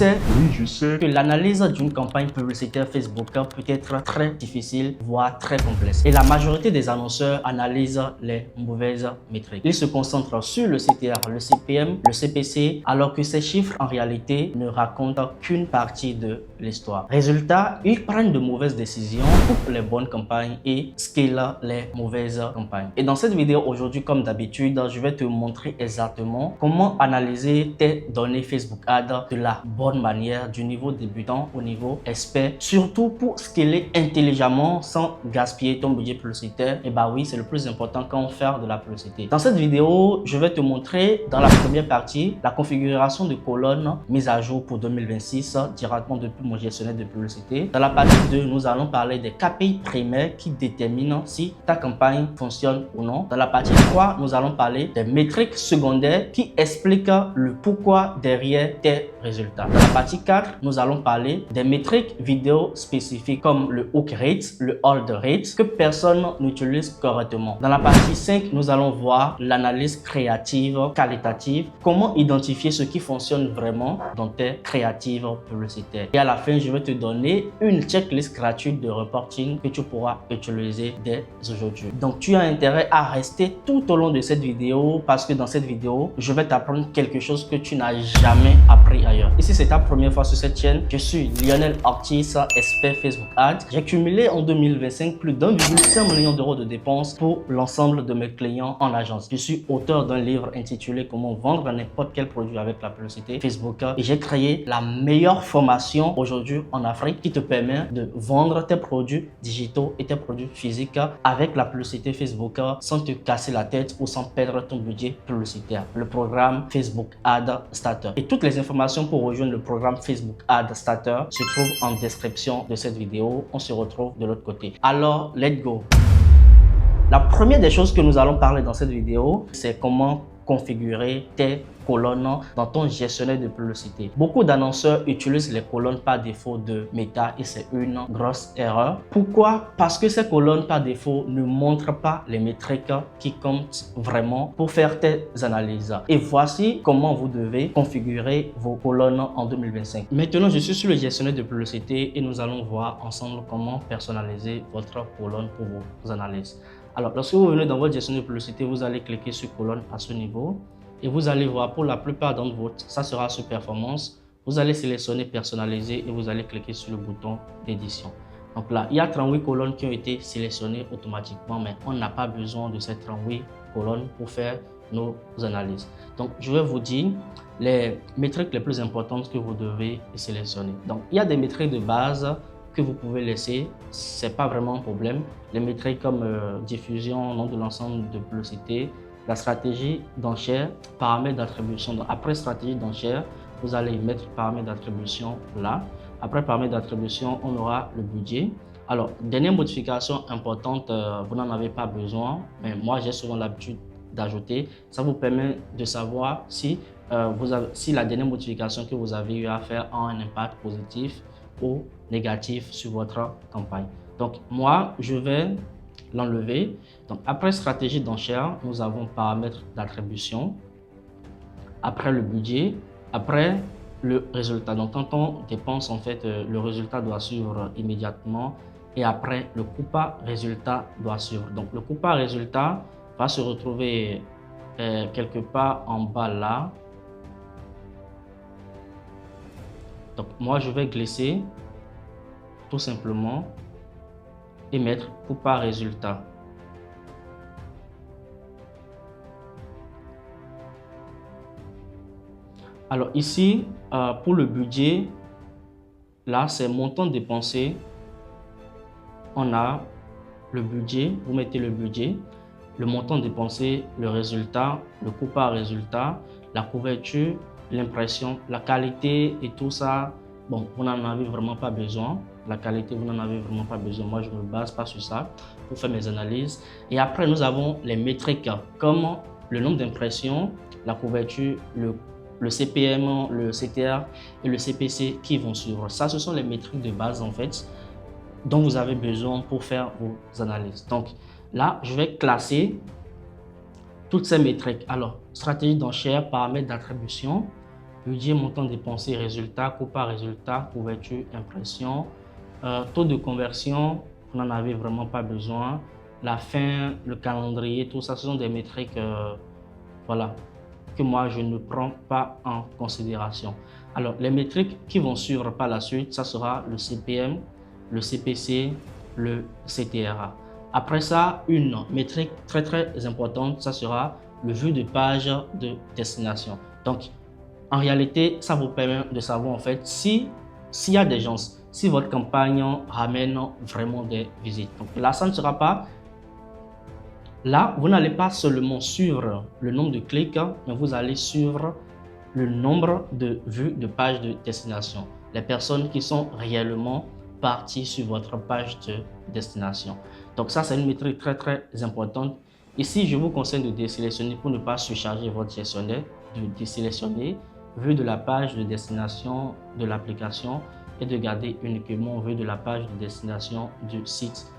je sais que l'analyse d'une campagne publicitaire Facebook peut être très difficile, voire très complexe. Et la majorité des annonceurs analysent les mauvaises métriques. Ils se concentrent sur le CTR, le CPM, le CPC, alors que ces chiffres, en réalité, ne racontent qu'une partie de l'histoire. Résultat, ils prennent de mauvaises décisions, coupent les bonnes campagnes et scalent les mauvaises campagnes. Et dans cette vidéo aujourd'hui, comme d'habitude, je vais te montrer exactement comment analyser tes données Facebook Ads de la bonne manière, du niveau débutant au niveau expert, surtout pour scaler intelligemment sans gaspiller ton budget publicitaire. Et bah oui, c'est le plus important quand on fait de la publicité. Dans cette vidéo, je vais te montrer dans la première partie la configuration de colonnes mise à jour pour 2026 directement depuis mon gestionnaire de publicité. Dans la partie 2, nous allons parler des KPI primaires qui déterminent si ta campagne fonctionne ou non. Dans la partie 3, nous allons parler des métriques secondaires qui expliquent le pourquoi derrière tes résultats. Dans la partie 4, nous allons parler des métriques vidéo spécifiques comme le hook rate, le hold rate que personne n'utilise correctement. Dans la partie 5, nous allons voir l'analyse créative qualitative, comment identifier ce qui fonctionne vraiment dans tes créatives publicitaires. Et à la fin, je vais te donner une checklist gratuite de reporting que tu pourras utiliser dès aujourd'hui. Donc, tu as intérêt à rester tout au long de cette vidéo parce que dans cette vidéo, je vais t'apprendre quelque chose que tu n'as jamais appris ailleurs. Et si c'est ta première fois sur cette chaîne, je suis Lionel Ortiz, expert Facebook Ads. J'ai cumulé en 2025 plus d'1,5 million d'euros de dépenses pour l'ensemble de mes clients en agence. Je suis auteur d'un livre intitulé Comment vendre n'importe quel produit avec la publicité Facebook et j'ai créé la meilleure formation aujourd'hui en Afrique qui te permet de vendre tes produits digitaux et tes produits physiques avec la publicité Facebook sans te casser la tête ou sans perdre ton budget publicitaire. Le programme Facebook Ad Starter. Et toutes les informations pour rejoindre le programme Facebook Ad Starter se trouvent en description de cette vidéo. On se retrouve de l'autre côté. Alors, let's go! La première des choses que nous allons parler dans cette vidéo, c'est comment configurer tes colonnes dans ton gestionnaire de publicité. Beaucoup d'annonceurs utilisent les colonnes par défaut de Meta et c'est une grosse erreur. Pourquoi? Parce que ces colonnes par défaut ne montrent pas les métriques qui comptent vraiment pour faire tes analyses. Et voici comment vous devez configurer vos colonnes en 2025. Maintenant, je suis sur le gestionnaire de publicité et nous allons voir ensemble comment personnaliser votre colonne pour vos analyses. Alors, lorsque vous venez dans votre gestionnaire de publicité, vous allez cliquer sur colonne à ce niveau et vous allez voir pour la plupart d'entre vous, ça sera sur performance. Vous allez sélectionner personnaliser et vous allez cliquer sur le bouton d'édition. Donc là, il y a 38 colonnes qui ont été sélectionnées automatiquement, mais on n'a pas besoin de ces 38 colonnes pour faire nos analyses. Donc, je vais vous dire les métriques les plus importantes que vous devez sélectionner. Donc, il y a des métriques de base que vous pouvez laisser, c'est pas vraiment un problème. Les métriques comme diffusion, nom de l'ensemble de publicité, la stratégie d'enchère, paramètres d'attribution. Après stratégie d'enchère, vous allez mettre paramètres d'attribution là. Après paramètres d'attribution, on aura le budget. Alors, dernière modification importante, vous n'en avez pas besoin, mais moi j'ai souvent l'habitude d'ajouter. Ça vous permet de savoir si, si la dernière modification que vous avez eu à faire a un impact positif ou négatif sur votre campagne. Donc moi, je vais l'enlever. Donc après stratégie d'enchère, nous avons paramètres d'attribution. Après le budget, après le résultat. Donc quand on dépense, en fait, le résultat doit suivre immédiatement. Et après, le coût par résultat doit suivre. Donc le coût par résultat va se retrouver quelque part en bas là. Donc moi, je vais glisser tout simplement et mettre coût par résultat. Alors ici, pour le budget, là, c'est montant dépensé. On a le budget, vous mettez le budget, le montant dépensé, le résultat, le coût par résultat, la couverture, l'impression, la qualité et tout ça. Bon, vous n'en avez vraiment pas besoin. La qualité, vous n'en avez vraiment pas besoin. Moi, je ne me base pas sur ça pour faire mes analyses. Et après, nous avons les métriques comme le nombre d'impressions, la couverture, le CPM, le CTR et le CPC qui vont suivre. Ça, ce sont les métriques de base, en fait, dont vous avez besoin pour faire vos analyses. Donc là, je vais classer toutes ces métriques. Alors, stratégie d'enchère, paramètres d'attribution. budget, montant dépensé, résultat, coût par résultat, couverture, impression, taux de conversion, vous n'en avez vraiment pas besoin. La fin, le calendrier, tout ça, ce sont des métriques voilà, que moi je ne prends pas en considération. Alors, les métriques qui vont suivre par la suite, ça sera le CPM, le CPC, le CTRA. Après ça, une métrique très importante, ça sera le vue de page de destination. Donc, en réalité, ça vous permet de savoir en fait s'il y a des gens, si votre campagne ramène vraiment des visites. Donc là, ça ne sera pas. Là, vous n'allez pas seulement suivre le nombre de clics, mais vous allez suivre le nombre de vues de page de destination. Les personnes qui sont réellement parties sur votre page de destination. Donc ça, c'est une métrique très importante. Ici, je vous conseille de désélectionner pour ne pas surcharger votre gestionnaire, de désélectionner vue de la page de destination de l'application et de garder uniquement vue de la page de destination du site.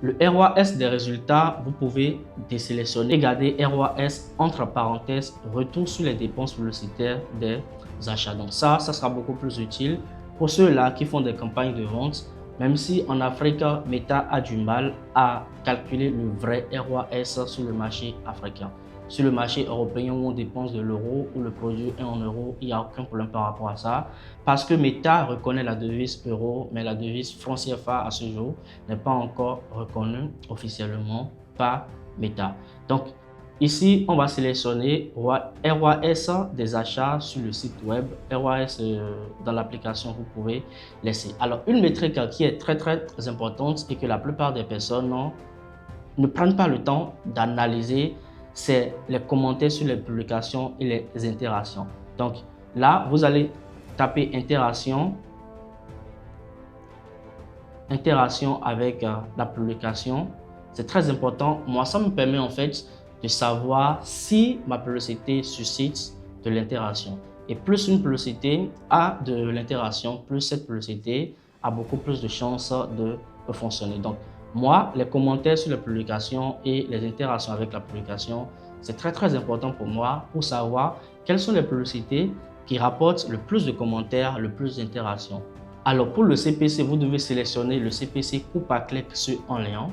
Le ROAS des résultats, vous pouvez désélectionner et garder ROAS entre parenthèses, retour sur les dépenses publicitaires des achats. Donc ça sera beaucoup plus utile pour ceux-là qui font des campagnes de vente, même si en Afrique, Meta a du mal à calculer le vrai ROAS sur le marché africain. Sur le marché européen où on dépense de l'euro, où le produit est en euros, il n'y a aucun problème par rapport à ça. Parce que Meta reconnaît la devise euro, mais la devise franc CFA à ce jour n'est pas encore reconnue officiellement par Meta. Donc ici, on va sélectionner ROAS des achats sur le site web. ROAS dans l'application, vous pouvez laisser. Alors, une métrique qui est très importante et que la plupart des personnes ne prennent pas le temps d'analyser, c'est les commentaires sur les publications et les interactions. Donc là, vous allez taper interaction avec la publication. C'est très important. Moi, ça me permet en fait de savoir si ma publicité suscite de l'interaction. Et plus une publicité a de l'interaction, plus cette publicité a beaucoup plus de chances de fonctionner. Donc, moi, les commentaires sur la publication et les interactions avec la publication, c'est très important pour moi pour savoir quelles sont les publicités qui rapportent le plus de commentaires, le plus d'interactions. Alors pour le CPC, vous devez sélectionner le CPC coût par clic sur un lien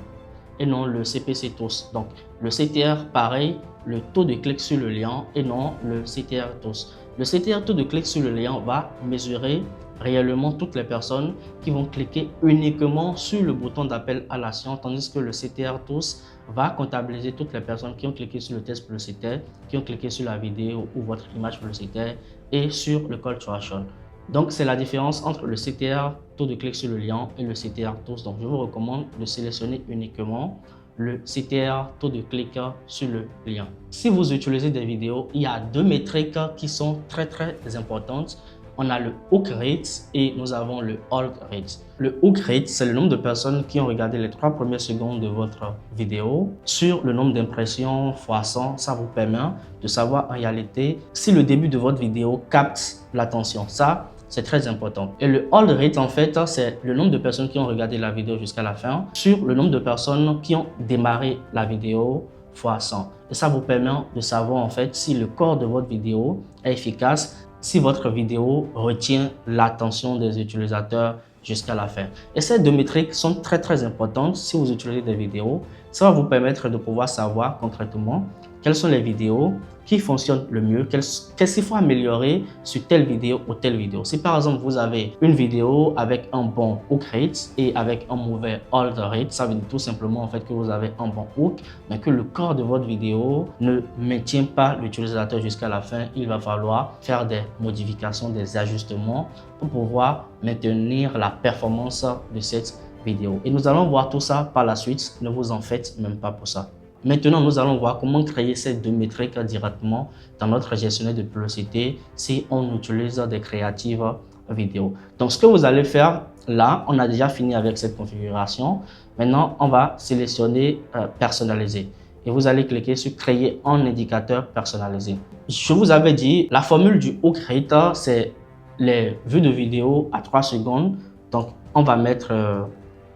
et non le CPC TOS. Donc le CTR, pareil, le taux de clic sur le lien et non le CTR TOS. Le CTR, taux de clic sur le lien, va mesurer réellement toutes les personnes qui vont cliquer uniquement sur le bouton d'appel à l'action, tandis que le CTR TOS va comptabiliser toutes les personnes qui ont cliqué sur le texte publicitaire, qui ont cliqué sur la vidéo ou votre image publicitaire et sur le call to action. Donc, c'est la différence entre le CTR, taux de clic sur le lien, et le CTR TOS. Donc, je vous recommande de sélectionner uniquement le CTR, taux de clic sur le lien. Si vous utilisez des vidéos, il y a deux métriques qui sont très importantes. On a le hook rate et nous avons le hold rate. Le hook rate, c'est le nombre de personnes qui ont regardé les 3 premières secondes de votre vidéo sur le nombre d'impressions fois 100. Ça vous permet de savoir en réalité si le début de votre vidéo capte l'attention. Ça, c'est très important. Et le hold rate, en fait, c'est le nombre de personnes qui ont regardé la vidéo jusqu'à la fin sur le nombre de personnes qui ont démarré la vidéo fois 100. Et ça vous permet de savoir en fait si le corps de votre vidéo est efficace, si votre vidéo retient l'attention des utilisateurs jusqu'à la fin. Et ces deux métriques sont très importantes si vous utilisez des vidéos. Ça va vous permettre de pouvoir savoir concrètement quelles sont les vidéos qui fonctionnent le mieux, qu'est-ce qu'il faut améliorer sur telle vidéo ou telle vidéo. Si par exemple vous avez une vidéo avec un bon hook rate et avec un mauvais hold rate, ça veut dire tout simplement en fait que vous avez un bon hook, mais que le corps de votre vidéo ne maintient pas l'utilisateur jusqu'à la fin. Il va falloir faire des modifications, des ajustements pour pouvoir maintenir la performance de cette vidéo. Et nous allons voir tout ça par la suite, ne vous en faites même pas pour ça. Maintenant, nous allons voir comment créer ces deux métriques directement dans notre gestionnaire de publicité si on utilise des créatives vidéo. Donc, ce que vous allez faire là, on a déjà fini avec cette configuration. Maintenant, on va sélectionner personnaliser et vous allez cliquer sur créer un indicateur personnalisé. Je vous avais dit, la formule du hook rate, c'est les vues de vidéo à 3 secondes. Donc, on va mettre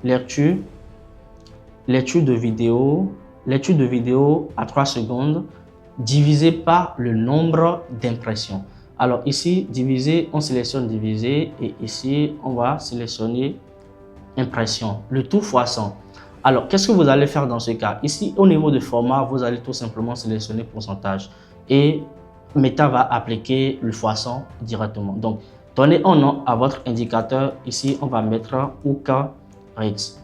l'étude de vidéo à 3 secondes divisé par le nombre d'impressions. Alors ici, diviser, on sélectionne diviser et ici, on va sélectionner impression, le tout fois 100. Alors, qu'est-ce que vous allez faire dans ce cas? Ici, au niveau de format, vous allez tout simplement sélectionner pourcentage et Meta va appliquer le fois 100 directement. Donc, donnez un nom à votre indicateur. Ici, on va mettre Hook Rate.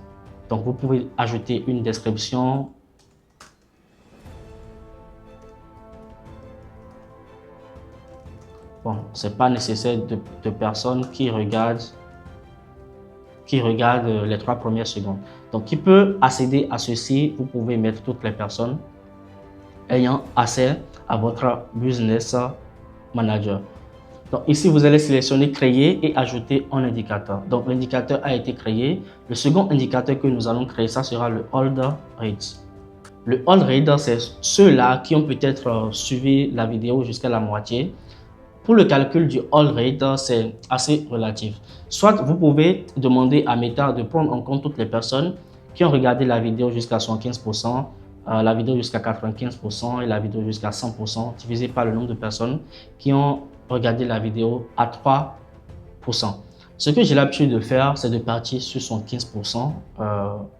Donc, vous pouvez ajouter une description. Bon, c'est pas nécessaire de personnes qui regardent les 3 premières secondes. Donc, qui peut accéder à ceci? Vous pouvez mettre toutes les personnes ayant accès à votre business manager. Donc, ici, vous allez sélectionner créer et ajouter un indicateur. Donc, l'indicateur a été créé. Le second indicateur que nous allons créer, ça sera le hold rate. Le hold rate, c'est ceux-là qui ont peut-être suivi la vidéo jusqu'à la moitié. Pour le calcul du hold rate, c'est assez relatif. Soit vous pouvez demander à Meta de prendre en compte toutes les personnes qui ont regardé la vidéo jusqu'à 75%, la vidéo jusqu'à 95% et la vidéo jusqu'à 100%, divisé par le nombre de personnes qui ont regardé la vidéo à 3%. Ce que j'ai l'habitude de faire, c'est de partir sur 75%,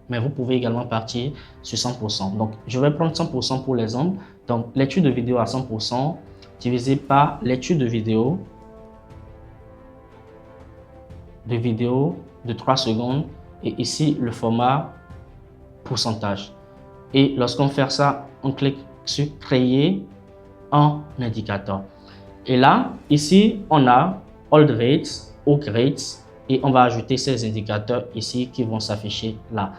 mais vous pouvez également partir sur 100%. Donc, je vais prendre 100% pour l'exemple. Donc, l'étude de vidéo à 100%, divisé par l'étude de vidéo de 3 secondes et ici le format pourcentage. Et lorsqu'on fait ça, on clique sur créer un indicateur. Et là, ici, on a hold rates, hook rates et on va ajouter ces indicateurs ici qui vont s'afficher là.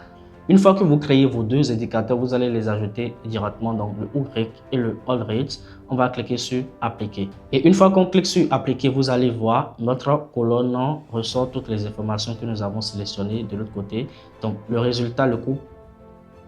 Une fois que vous créez vos deux indicateurs, vous allez les ajouter directement dans le hook rate et le hold rate. On va cliquer sur appliquer. Et une fois qu'on clique sur appliquer, vous allez voir notre colonne ressort toutes les informations que nous avons sélectionnées de l'autre côté. Donc le résultat, le coût.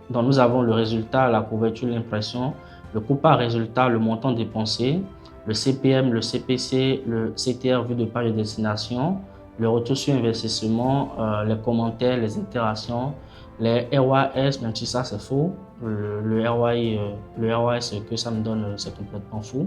Donc nous avons le résultat, la couverture, l'impression, le coût par résultat, le montant dépensé, le CPM, le CPC, le CTR vu de page de destination, le retour sur investissement, les commentaires, les itérations, les ROAS, même si ça c'est faux, le ROAS que ça me donne, c'est complètement faux.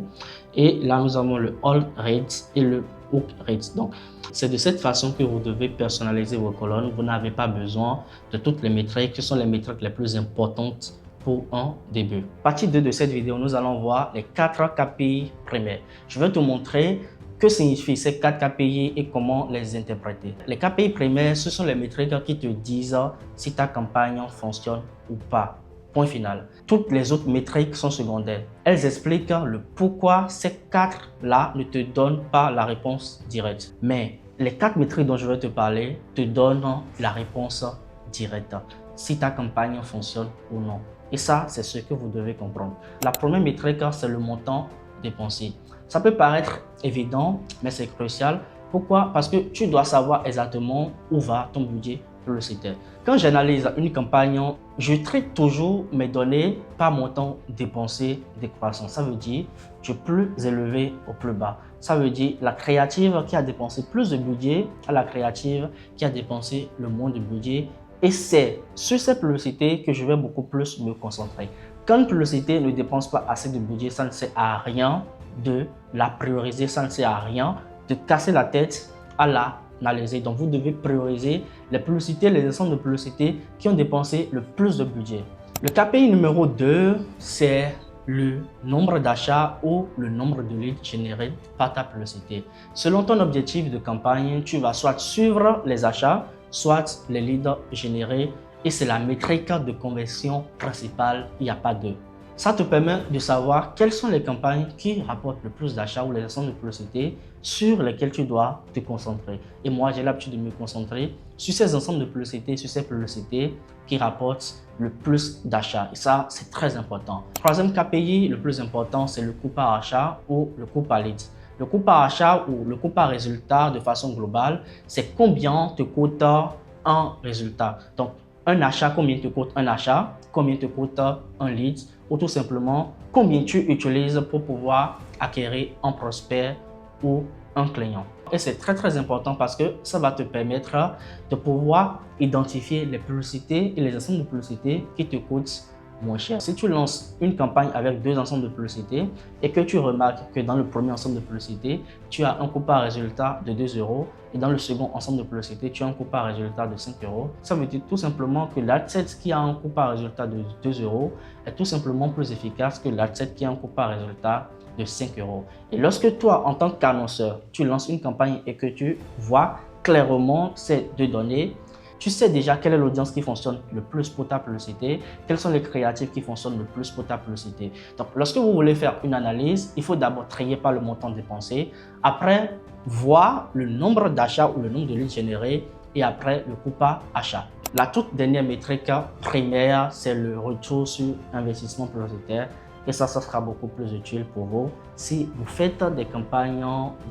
Et là, nous avons le hold rate et le hook rate. Donc, c'est de cette façon que vous devez personnaliser vos colonnes. Vous n'avez pas besoin de toutes les métriques qui sont les métriques les plus importantes pour un début. Partie 2 de cette vidéo, nous allons voir les 4 KPI primaires. Je vais te montrer que signifient ces 4 KPI et comment les interpréter. Les KPI primaires, ce sont les métriques qui te disent si ta campagne fonctionne ou pas. Point final. Toutes les autres métriques sont secondaires. Elles expliquent le pourquoi ces 4-là ne te donnent pas la réponse directe. Mais les 4 métriques dont je vais te parler te donnent la réponse directe. Si ta campagne fonctionne ou non. Et ça, c'est ce que vous devez comprendre. La première métrique, c'est le montant dépensé. Ça peut paraître évident, mais c'est crucial. Pourquoi? Parce que tu dois savoir exactement où va ton budget publicitaire. Quand j'analyse une campagne, je traite toujours mes données par montant dépensé décroissant. Ça veut dire du plus élevé au plus bas. Ça veut dire la créative qui a dépensé plus de budget à la créative qui a dépensé le moins de budget. Et c'est sur cette publicité que je vais beaucoup plus me concentrer. Quand une publicité ne dépense pas assez de budget, ça ne sert à rien de la prioriser, ça ne sert à rien de casser la tête à l'analyser. Donc, vous devez prioriser les publicités, les ensembles de publicités qui ont dépensé le plus de budget. Le KPI numéro 2, c'est le nombre d'achats ou le nombre de leads générés par ta publicité. Selon ton objectif de campagne, tu vas soit suivre les achats, soit les leads générés et c'est la métrique de conversion principale, il n'y a pas de. Ça te permet de savoir quelles sont les campagnes qui rapportent le plus d'achats ou les ensembles de publicités sur lesquelles tu dois te concentrer. Et moi, j'ai l'habitude de me concentrer sur ces ensembles de publicités, sur ces publicités qui rapportent le plus d'achats. Et ça, c'est très important. Troisième KPI, le plus important, c'est le coût par achat ou le coût par lead. Le coût par achat ou le coût par résultat de façon globale, c'est combien te coûte un résultat. Donc, un achat, combien te coûte un achat, combien te coûte un lead ou tout simplement combien tu utilises pour pouvoir acquérir un prospect ou un client. Et c'est très important parce que ça va te permettre de pouvoir identifier les publicités et les ensembles de publicités qui te coûtent moins cher. Si tu lances une campagne avec 2 ensembles de publicité et que tu remarques que dans le premier ensemble de publicité, tu as un coût par résultat de 2 euros et dans le second ensemble de publicité, tu as un coût par résultat de 5 euros, ça veut dire tout simplement que l'AdSense qui a un coût par résultat de 2 euros est tout simplement plus efficace que l'AdSense qui a un coût par résultat de 5 euros. Et lorsque toi, en tant qu'annonceur, tu lances une campagne et que tu vois clairement ces deux données, tu sais déjà quelle est l'audience qui fonctionne le plus pour ta publicité, quels sont les créatifs qui fonctionnent le plus pour ta publicité. Donc, lorsque vous voulez faire une analyse, il faut d'abord trier par le montant dépensé, après voir le nombre d'achats ou le nombre de leads générés et après le coût par achat. La toute dernière métrique primaire, c'est le retour sur investissement publicitaire. Et ça sera beaucoup plus utile pour vous si vous faites des campagnes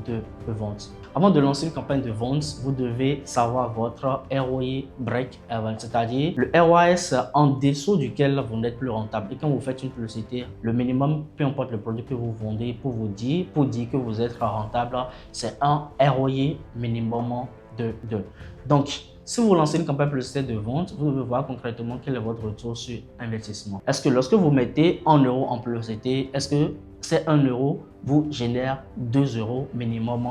de vente. Avant de lancer une campagne de vente, vous devez savoir votre ROI break-even, c'est-à-dire le ROAS en dessous duquel vous n'êtes plus rentable. Et quand vous faites une publicité, le minimum, peu importe le produit que vous vendez, pour dire que vous êtes rentable, c'est un ROI minimum de 2. Donc, si vous lancez une campagne publicitaire de vente, vous devez voir concrètement quel est votre retour sur investissement. Est-ce que lorsque vous mettez 1 euro en publicité, est-ce que ces 1 euro vous génère 2 euros minimum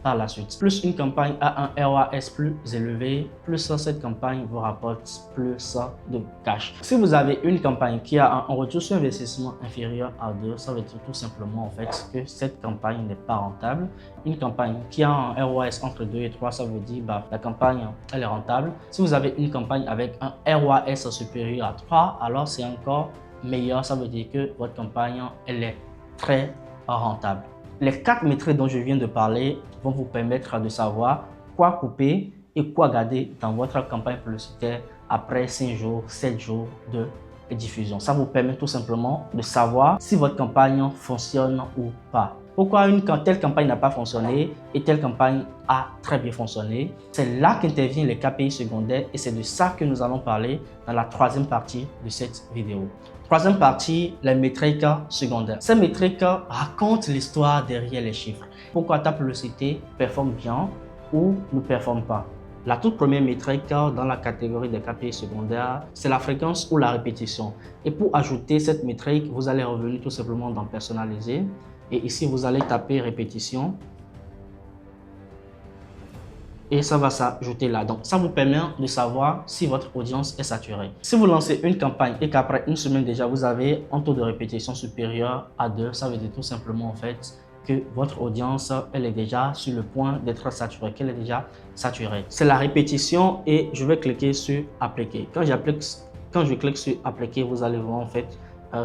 par la suite? Plus une campagne a un ROAS plus élevé, plus cette campagne vous rapporte plus de cash. Si vous avez une campagne qui a un retour sur investissement inférieur à 2, ça veut dire tout simplement en fait que cette campagne n'est pas rentable. Une campagne qui a un ROAS entre 2 et 3, ça veut dire la campagne elle est rentable. Si vous avez une campagne avec un ROAS supérieur à 3, alors c'est encore meilleur, ça veut dire que votre campagne elle est très rentable. Les 4 métriques dont je viens de parler vont vous permettre de savoir quoi couper et quoi garder dans votre campagne publicitaire après 5 jours, 7 jours de diffusion. Ça vous permet tout simplement de savoir si votre campagne fonctionne ou pas. Pourquoi telle campagne n'a pas fonctionné et telle campagne a très bien fonctionné? C'est là qu'interviennent les KPI secondaires et c'est de ça que nous allons parler dans la 3e partie de cette vidéo. 3e partie, les métriques secondaires. Ces métriques racontent l'histoire derrière les chiffres. Pourquoi ta publicité performe bien ou ne performe pas. La toute première métrique dans la catégorie des KPI secondaires, c'est la fréquence ou la répétition. Et pour ajouter cette métrique, vous allez revenir tout simplement dans personnaliser. Et ici, vous allez taper répétition. Et ça va s'ajouter là. Donc, ça vous permet de savoir si votre audience est saturée. Si vous lancez une campagne et qu'après une semaine déjà, vous avez un taux de répétition supérieur à 2, ça veut dire tout simplement en fait que votre audience, elle est déjà sur le point d'être saturée, qu'elle est déjà saturée. C'est la répétition et je vais cliquer sur appliquer. Quand je clique sur appliquer, vous allez voir en fait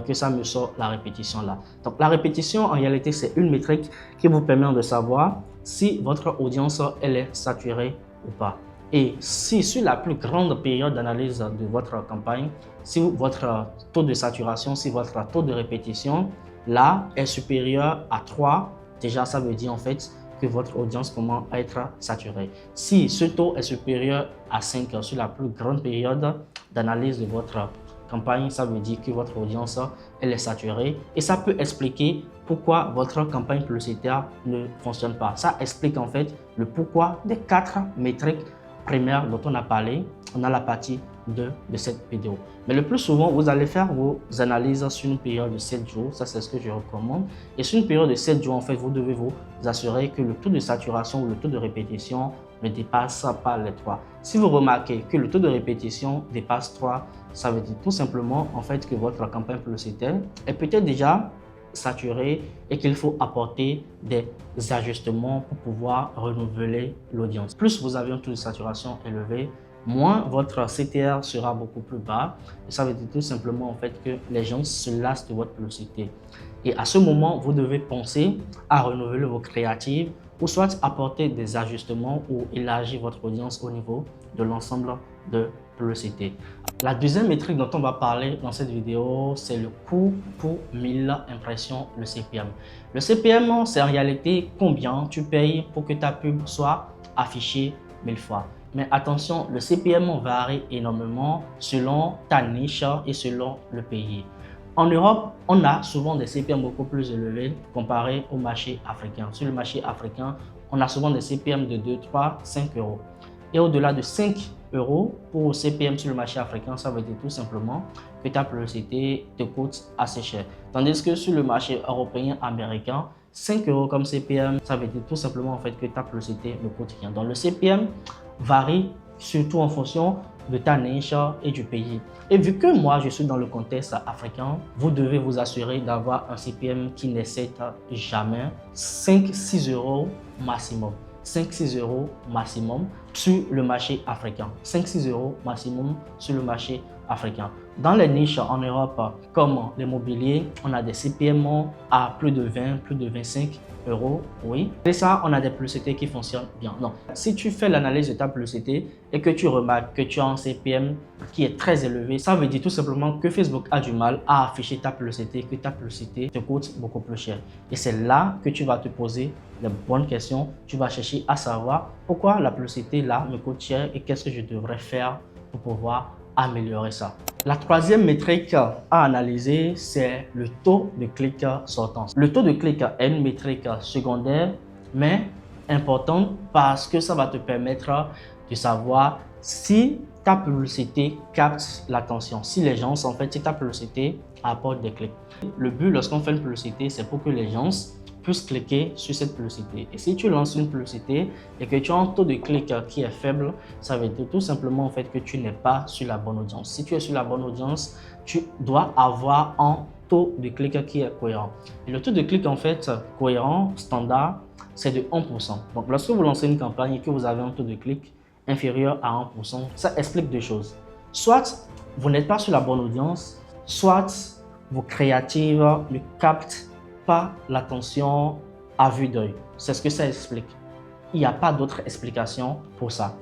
que ça me sort la répétition là. Donc la répétition en réalité c'est une métrique qui vous permet de savoir si votre audience elle est saturée ou pas. Et si sur la plus grande période d'analyse de votre campagne, si votre taux de saturation, si votre taux de répétition là est supérieur à 3, déjà ça veut dire en fait que votre audience commence à être saturée. Si ce taux est supérieur à 5 sur la plus grande période d'analyse de votre campagne, ça veut dire que votre audience elle est saturée et ça peut expliquer pourquoi votre campagne publicitaire ne fonctionne pas. Ça explique en fait le pourquoi des 4 métriques primaires dont on a parlé dans la partie 2 de cette vidéo. Mais le plus souvent, vous allez faire vos analyses sur une période de 7 jours. Ça, c'est ce que je recommande. Et sur une période de 7 jours, en fait, vous devez vous assurer que le taux de saturation ou le taux de répétition ne dépasse pas les 3. Si vous remarquez que le taux de répétition dépasse 3, ça veut dire tout simplement en fait que votre campagne publicitaire est peut-être déjà saturée et qu'il faut apporter des ajustements pour pouvoir renouveler l'audience. Plus vous avez un taux de saturation élevé, moins votre CTR sera beaucoup plus bas. Et ça veut dire tout simplement en fait que les gens se lassent de votre publicité. Et à ce moment, vous devez penser à renouveler vos créatives ou soit apporter des ajustements ou élargir votre audience au niveau de l'ensemble de publicité. La deuxième métrique dont on va parler dans cette vidéo, c'est le coût pour 1000 impressions, le CPM. Le CPM, c'est en réalité combien tu payes pour que ta pub soit affichée 1000 fois. Mais attention, le CPM varie énormément selon ta niche et selon le pays. En Europe, on a souvent des CPM beaucoup plus élevés comparé au marché africain. Sur le marché africain, on a souvent des CPM de 2, 3, 5 euros. Et au-delà de 5 euros pour CPM sur le marché africain, ça veut dire tout simplement que ta publicité te coûte assez cher. Tandis que sur le marché européen, américain, 5 euros comme CPM, ça veut dire tout simplement en fait que ta publicité ne coûte rien. Donc le CPM varie surtout en fonction de ta niche et du pays. Et vu que moi, je suis dans le contexte africain, vous devez vous assurer d'avoir un CPM qui n'excède jamais 5-6 euros maximum. 5-6 euros maximum sur le marché africain. 5-6 euros maximum sur le marché africain. Dans les niches en Europe, comme l'immobilier, on a des CPM à plus de 20, plus de 25 euros, oui. Et ça, on a des publicités qui fonctionnent bien. Non. Si tu fais l'analyse de ta publicité et que tu remarques que tu as un CPM qui est très élevé, ça veut dire tout simplement que Facebook a du mal à afficher ta publicité, que ta publicité te coûte beaucoup plus cher. Et c'est là que tu vas te poser les bonnes questions. Tu vas chercher à savoir pourquoi la publicité là me coûte cher et qu'est-ce que je devrais faire pour pouvoir améliorer ça. La troisième métrique à analyser, c'est le taux de clic sortant. Le taux de clic est une métrique secondaire, mais importante parce que ça va te permettre de savoir si ta publicité capte l'attention. Si les gens, en fait, si ta publicité apporte des clics. Le but lorsqu'on fait une publicité, c'est pour que les gens puissent cliquer sur cette publicité. Et si tu lances une publicité et que tu as un taux de clic qui est faible, ça veut dire tout simplement en fait que tu n'es pas sur la bonne audience. Si tu es sur la bonne audience, tu dois avoir un taux de clic qui est cohérent. Et le taux de clic en fait cohérent, standard, c'est de 1%. Donc lorsque vous lancez une campagne et que vous avez un taux de clic inférieur à 1%, ça explique deux choses. Soit vous n'êtes pas sur la bonne audience, soit vos créatives ne captent pas l'attention à vue d'œil. C'est ce que ça explique. Il n'y a pas d'autre explication pour ça.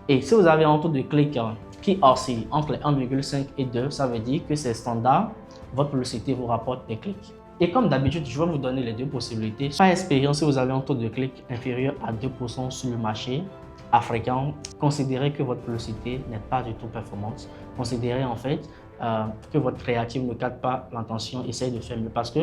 Et si vous avez un taux de clic qui oscille entre les 1,5 et 2, ça veut dire que c'est standard, votre publicité vous rapporte des clics. Et comme d'habitude, je vais vous donner les deux possibilités. Par expérience, si vous avez un taux de clic inférieur à 2% sur le marché africain, considérez que votre publicité n'est pas du tout performante. Considérez en fait que votre créative ne capte pas l'intention, essayez de faire mieux parce que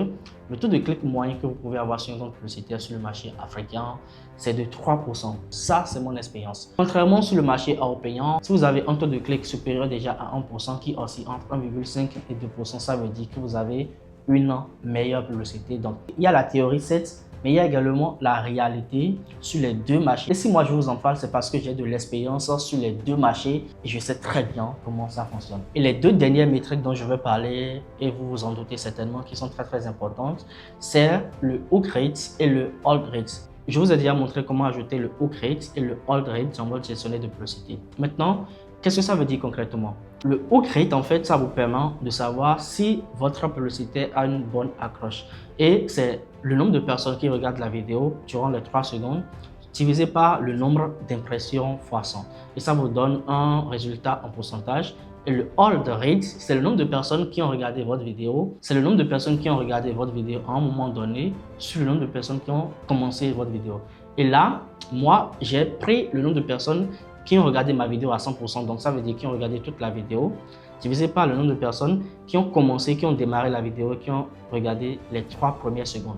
le taux de clic moyen que vous pouvez avoir sur une compte publicitaire sur le marché africain, c'est de 3%. Ça, c'est mon expérience. Contrairement sur le marché européen, si vous avez un taux de clic supérieur déjà à 1% qui oscille entre 1,5 et 2%, ça veut dire que vous avez une meilleure publicité. Donc, il y a la théorie 7, mais il y a également la réalité sur les deux marchés. Et si moi je vous en parle, c'est parce que j'ai de l'expérience sur les deux marchés et je sais très bien comment ça fonctionne. Et les deux dernières métriques dont je vais parler, et vous vous en doutez certainement, qui sont très importantes, c'est le hook rate et le hold rate. Je vous ai déjà montré comment ajouter le hook rate et le hold rate dans votre gestionnaire de publicité. Maintenant, qu'est-ce que ça veut dire concrètement? Le hook rate, en fait, ça vous permet de savoir si votre publicité a une bonne accroche. Et c'est le nombre de personnes qui regardent la vidéo durant les 3 secondes divisé par le nombre d'impressions fois 100. Et ça vous donne un résultat en pourcentage. Et le hold rate, c'est le nombre de personnes qui ont regardé votre vidéo. C'est le nombre de personnes qui ont regardé votre vidéo à un moment donné sur le nombre de personnes qui ont commencé votre vidéo. Et là, moi, j'ai pris le nombre de personnes qui ont regardé ma vidéo à 100%, donc ça veut dire qu'ils ont regardé toute la vidéo, divisé par le nombre de personnes qui ont commencé, qui ont démarré la vidéo, qui ont regardé les 3 premières secondes.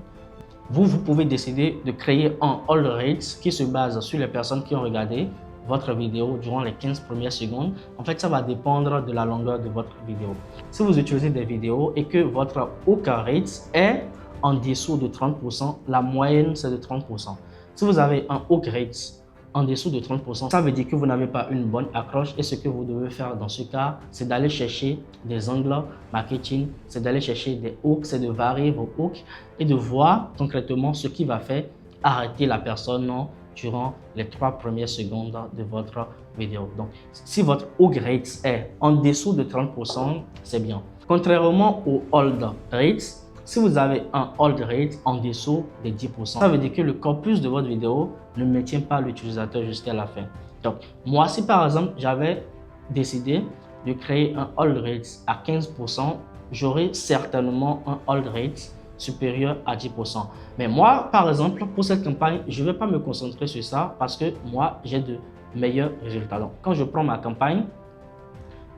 Vous pouvez décider de créer un hold rate qui se base sur les personnes qui ont regardé votre vidéo durant les 15 premières secondes. En fait, ça va dépendre de la longueur de votre vidéo. Si vous utilisez des vidéos et que votre hook rate est en dessous de 30%, la moyenne c'est de 30%. Si vous avez un hook rate en dessous de 30%, ça veut dire que vous n'avez pas une bonne accroche et ce que vous devez faire dans ce cas, c'est d'aller chercher des angles marketing, c'est d'aller chercher des hooks, c'est de varier vos hooks et de voir concrètement ce qui va faire arrêter la personne durant les 3 premières secondes de votre vidéo. Donc, si votre hook rate est en dessous de 30%, c'est bien. Contrairement au hold rate, si vous avez un hold rate en dessous de 10%, ça veut dire que le corpus de votre vidéo ne maintient pas l'utilisateur jusqu'à la fin. Donc, moi, si par exemple, j'avais décidé de créer un hold rate à 15%, j'aurais certainement un hold rate supérieur à 10%. Mais moi, par exemple, pour cette campagne, je ne vais pas me concentrer sur ça parce que moi, j'ai de meilleurs résultats. Donc, quand je prends ma campagne,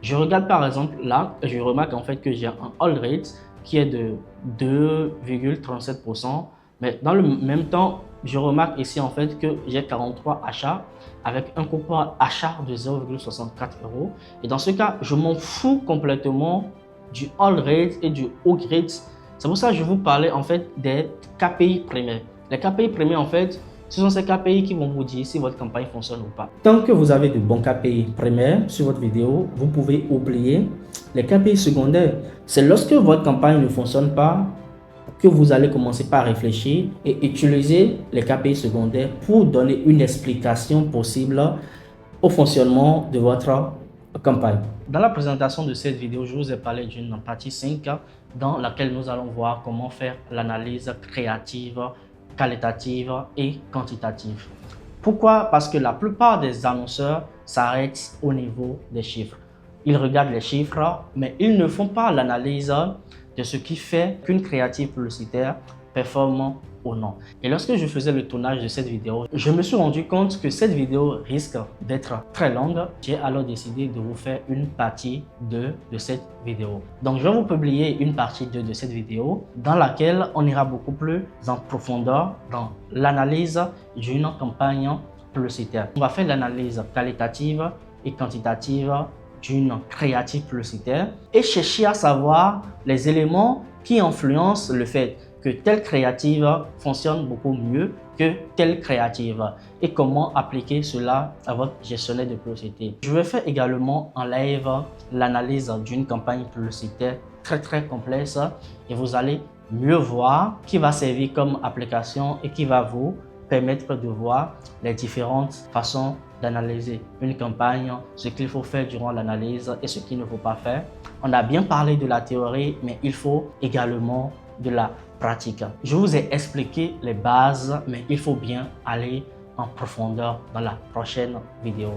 je regarde par exemple là, je remarque en fait que j'ai un hold rate qui est de 2,37%, mais dans le même temps, je remarque ici en fait que j'ai 43 achats avec un coupon achat de 0,64 €. Et dans ce cas, je m'en fous complètement du all rate et du haut rate. C'est pour ça que je vous parlais en fait des KPI primaires. Les KPI primaires en fait, ce sont ces KPI qui vont vous dire si votre campagne fonctionne ou pas. Tant que vous avez de bons KPI primaires sur votre vidéo, vous pouvez oublier les KPI secondaires. C'est lorsque votre campagne ne fonctionne pas que vous allez commencer par réfléchir et utiliser les KPI secondaires pour donner une explication possible au fonctionnement de votre campagne. Dans la présentation de cette vidéo, je vous ai parlé d'une partie 5 dans laquelle nous allons voir comment faire l'analyse créative, qualitative et quantitative. Pourquoi? Parce que la plupart des annonceurs s'arrêtent au niveau des chiffres. Ils regardent les chiffres, mais ils ne font pas l'analyse de ce qui fait qu'une créative publicitaire performe ou non. Et lorsque je faisais le tournage de cette vidéo, je me suis rendu compte que cette vidéo risque d'être très longue. J'ai alors décidé de vous faire une partie 2 de cette vidéo. Donc, je vais vous publier une partie 2 de cette vidéo dans laquelle on ira beaucoup plus en profondeur dans l'analyse d'une campagne publicitaire. On va faire l'analyse qualitative et quantitative d'une créative publicitaire et chercher à savoir les éléments qui influencent le fait que telle créative fonctionne beaucoup mieux que telle créative et comment appliquer cela à votre gestionnaire de publicité. Je vais faire également en live l'analyse d'une campagne publicitaire très complexe et vous allez mieux voir qui va servir comme application et qui va vous permettre de voir les différentes façons d'analyser une campagne, ce qu'il faut faire durant l'analyse et ce qu'il ne faut pas faire. On a bien parlé de la théorie, mais il faut également de la pratique. Je vous ai expliqué les bases, mais il faut bien aller en profondeur dans la prochaine vidéo.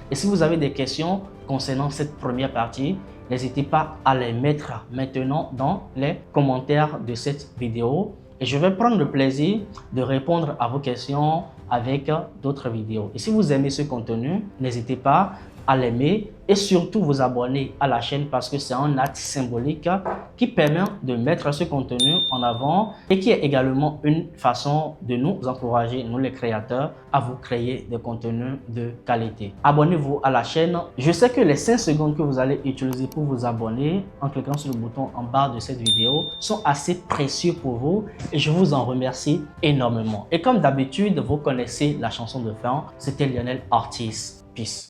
Et si vous avez des questions concernant cette première partie, n'hésitez pas à les mettre maintenant dans les commentaires de cette vidéo. Et je vais prendre le plaisir de répondre à vos questions avec d'autres vidéos. Et si vous aimez ce contenu, n'hésitez pas à l'aimer et surtout vous abonner à la chaîne parce que c'est un acte symbolique qui permet de mettre ce contenu en avant et qui est également une façon de nous encourager, nous les créateurs, à vous créer des contenus de qualité. Abonnez-vous à la chaîne. Je sais que les 5 secondes que vous allez utiliser pour vous abonner en cliquant sur le bouton en bas de cette vidéo sont assez précieux pour vous et je vous en remercie énormément. Et comme d'habitude, vous connaissez la chanson de fin, c'était Lionel Ortiz. Peace.